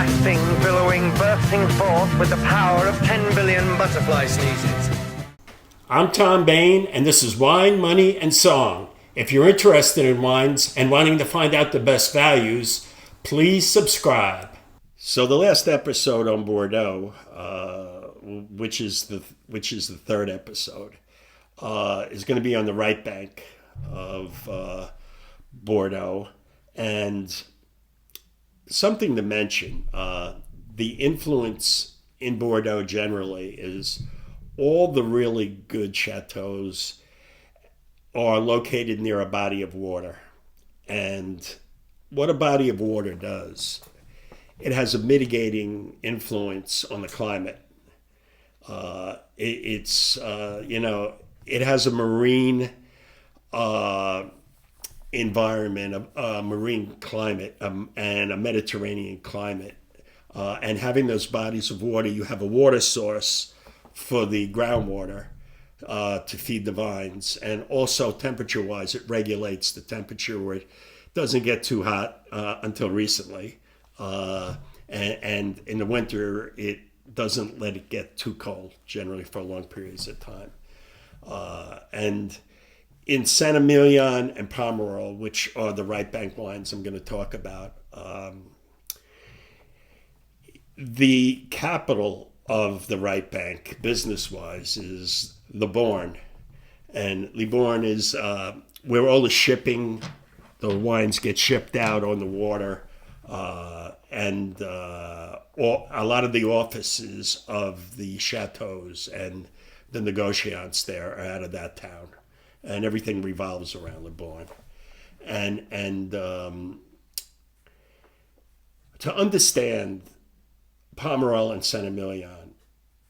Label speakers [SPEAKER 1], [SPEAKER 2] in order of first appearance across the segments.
[SPEAKER 1] blasting, billowing, bursting forth with the power of 10 billion butterfly sneezes.
[SPEAKER 2] I'm Tom Bain, and this is Wine, Money, and Song. If you're interested in wines and wanting to find out the best values, please subscribe. So the last episode on Bordeaux, which is the third episode, is going to be on the right bank of Bordeaux, and something to mention: the influence in Bordeaux generally is all the really good chateaus are located near a body of water, and what a body of water does, it has a mitigating influence on the climate. It has a marine environment, a marine climate, and a Mediterranean climate. And having those bodies of water, you have a water source for the groundwater to feed the vines. And also temperature-wise, it regulates the temperature where it doesn't get too hot until recently. And in the winter, it doesn't let it get too cold, generally for long periods of time. And in Saint-Emilion and Pomerol, which are the right bank wines I'm going to talk about, the capital of the right bank, business-wise, is Libourne. And Libourne is where all the shipping, the wines get shipped out on the water, and a lot of the offices of the chateaus and the negotiants there are out of that town, and everything revolves around Libourne. And to understand Pomerol and Saint-Emilion,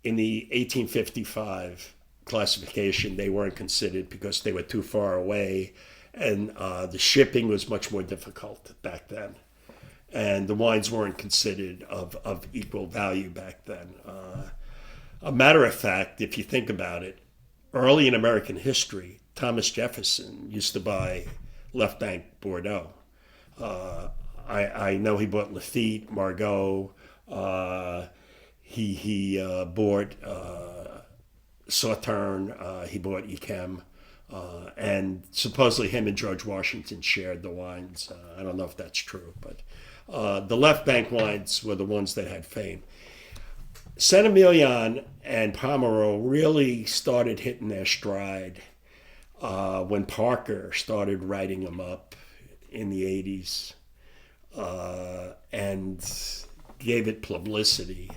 [SPEAKER 2] in the 1855 classification, they weren't considered because they were too far away, and the shipping was much more difficult back then. And the wines weren't considered of equal value back then. A matter of fact, if you think about it, early in American history, Thomas Jefferson used to buy Left Bank Bordeaux. I know he bought Lafitte, Margaux. He bought Sauterne. He bought Yquem. And supposedly him and George Washington shared the wines. I don't know if that's true, but the left bank wines were the ones that had fame. Saint-Emilion and Pomerol really started hitting their stride when Parker started writing them up in the 80s and gave it publicity.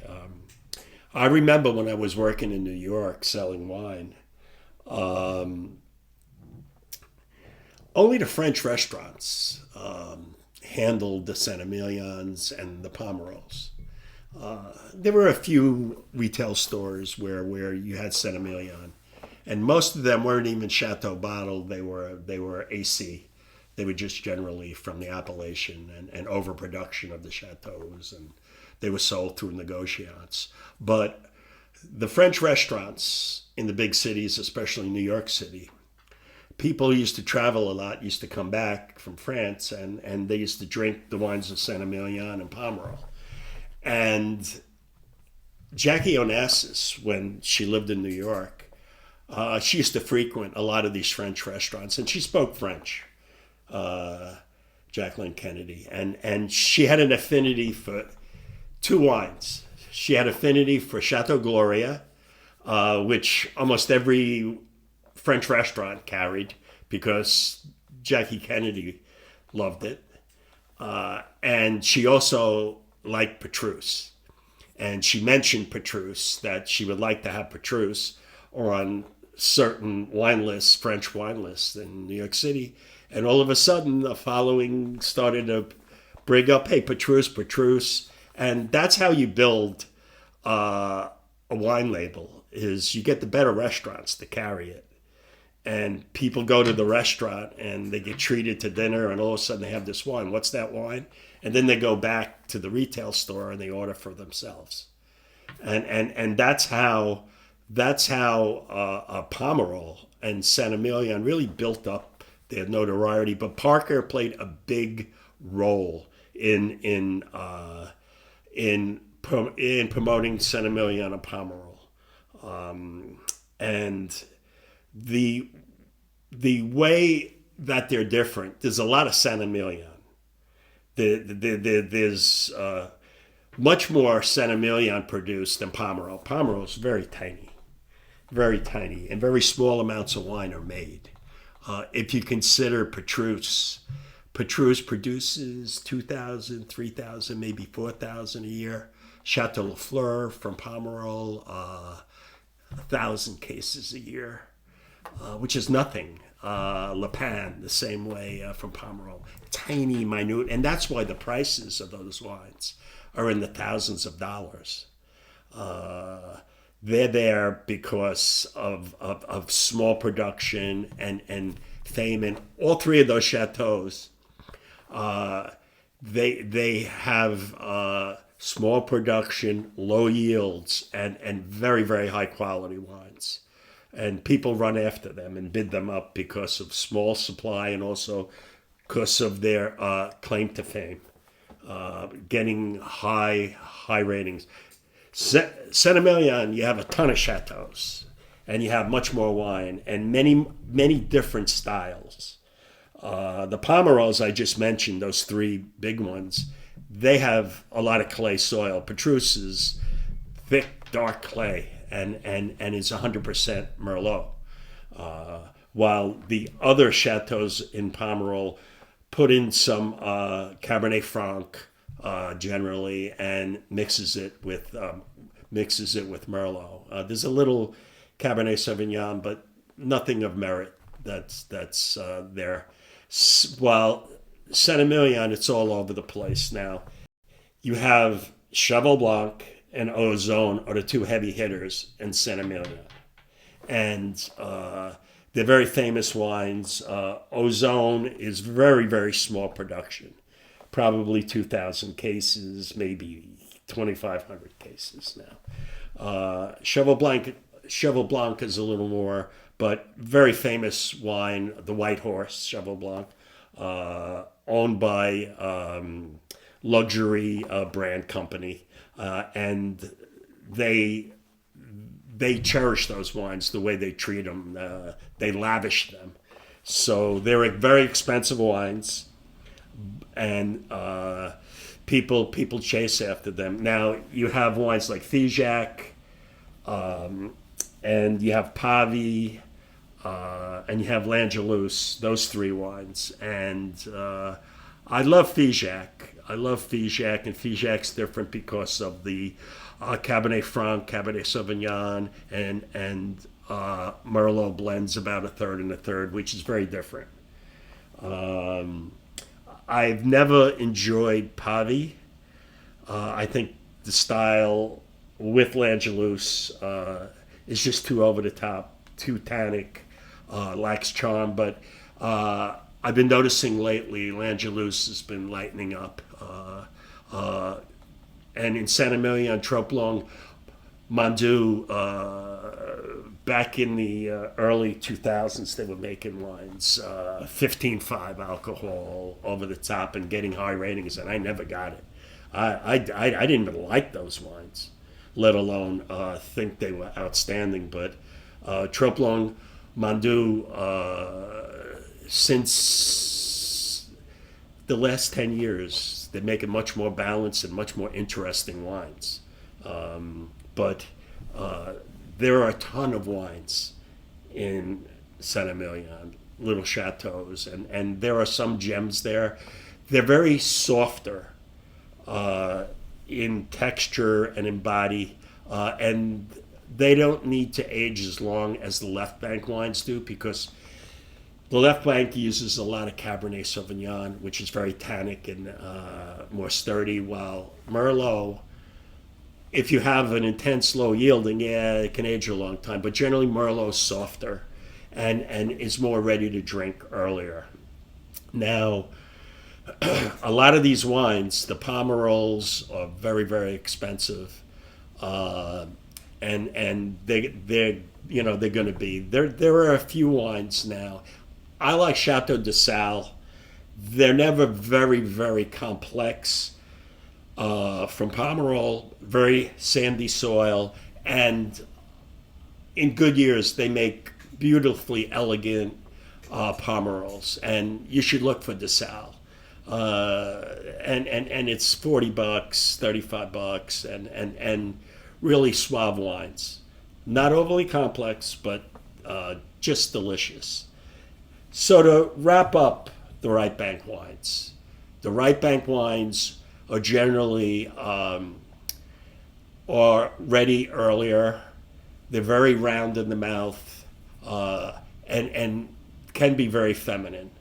[SPEAKER 2] I remember when I was working in New York selling wine, only the French restaurants handled the Saint-Emilions and the Pomerols. There were a few retail stores where you had Saint-Emilion, and most of them weren't even Chateau bottled. They were AC. They were just generally from the appellation and overproduction of the chateaus, and they were sold through negotiants. But the French restaurants in the big cities, especially New York City, people used to travel a lot, used to come back from France, and they used to drink the wines of Saint-Emilion and Pomerol. And Jackie Onassis, when she lived in New York, she used to frequent a lot of these French restaurants, and she spoke French, Jacqueline Kennedy. And she had an affinity for two wines. She had affinity for Chateau Gloria, which almost every French restaurant carried because Jackie Kennedy loved it. And she also liked Petrus. And she mentioned Petrus, that she would like to have Petrus on certain wine lists, French wine lists in New York City. And all of a sudden, the following started to bring up, hey, Petrus. And that's how you build a wine label, is you get the better restaurants to carry it. And people go to the restaurant and they get treated to dinner, and all of a sudden they have this wine. What's that wine? And then they go back to the retail store and they order for themselves. And that's how Pomerol and Saint-Emilion really built up their notoriety. But Parker played a big role in in promoting Saint-Emilion and Pomerol. And the way that they're different, there's a lot of Saint-Emilion. There's much more Saint-Emilion produced than Pomerol. Pomerol is very tiny, and very small amounts of wine are made. If you consider Petrus produces 2,000, 3,000, maybe 4,000 a year. Chateau Lafleur from Pomerol, 1,000 cases a year, which is nothing. Le Pen, the same way from Pomerol. Tiny, minute, and that's why the prices of those wines are in the thousands of dollars. They're there because of small production and fame. And all three of those chateaus, they have small production, low yields, and very, very high quality wines. And people run after them and bid them up because of small supply and also because of their claim to fame, getting high ratings. Saint-Emilion, you have a ton of chateaus, and you have much more wine and many different styles. The Pomerols I just mentioned, those three big ones, they have a lot of clay soil. Petrus is thick, dark clay, and is 100% Merlot. While the other chateaus in Pomerol put in some Cabernet Franc generally and mixes it with Merlot. There's a little Cabernet Sauvignon, but nothing of merit that's there. While Saint-Emilion, it's all over the place now. You have Cheval Blanc and Ozone are the two heavy hitters in Saint-Emilion. And they're very famous wines. Ozone is very, very small production. Probably 2,000 cases, maybe 2,500 cases now. Cheval Blanc is a little more, but very famous wine, the White Horse, Cheval Blanc, owned by luxury brand company. And they cherish those wines the way they treat them. They lavish them. So they're very expensive wines, and people chase after them. Now you have wines like Figeac, and you have Pavie, and you have L'Angelus, those three wines. And I love Figeac. And Figeac's different because of the Cabernet Franc, Cabernet Sauvignon, and Merlot blends about a third and a third, which is very different. I've never enjoyed Pavie. I think the style with L'Angelus is just too over the top, too tannic, lacks charm. But I've been noticing lately L'Angelus has been lightening up. And in Saint-Emilion, Troplong, Mandu, back in the early 2000s, they were making wines, 15.5 alcohol over the top and getting high ratings, and I never got it. I didn't even like those wines, let alone think they were outstanding. But Troplong, Mandu, since the last 10 years, they're making much more balanced and much more interesting wines. But there are a ton of wines in Saint-Emilion, little chateaus, and there are some gems there. They're very softer in texture and in body, and they don't need to age as long as the Left Bank wines do, because the Left Bank uses a lot of Cabernet Sauvignon, which is very tannic and more sturdy, while Merlot, if you have an intense low yielding, it can age a long time. But generally, Merlot's softer and is more ready to drink earlier. Now, a lot of these wines, the Pomerols, are very, very expensive, and they're going to be there. There are a few wines now. I like Chateau de Sal. They're never very, very complex. from Pomerol, very sandy soil, and in good years they make beautifully elegant Pomerols, and you should look for DeSalle. And it's $40, $35, and really suave wines, not overly complex, but just delicious. So to wrap up the Right Bank wines, the Right Bank wines are generally are ready earlier. They're very round in the mouth, and can be very feminine,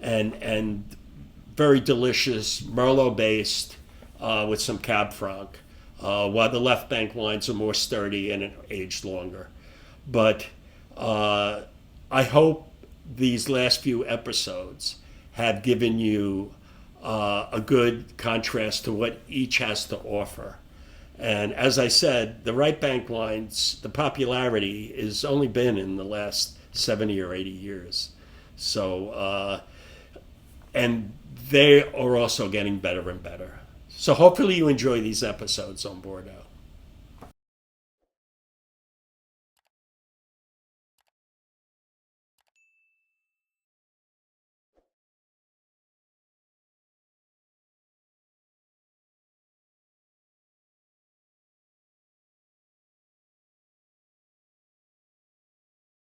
[SPEAKER 2] and very delicious, Merlot based, with some Cab Franc, while the Left Bank wines are more sturdy and aged longer. But I hope these last few episodes have given you a good contrast to what each has to offer. And as I said, the Right Bank wines, the popularity has only been in the last 70 or 80 years. So, and they are also getting better and better. So hopefully you enjoy these episodes on Bordeaux.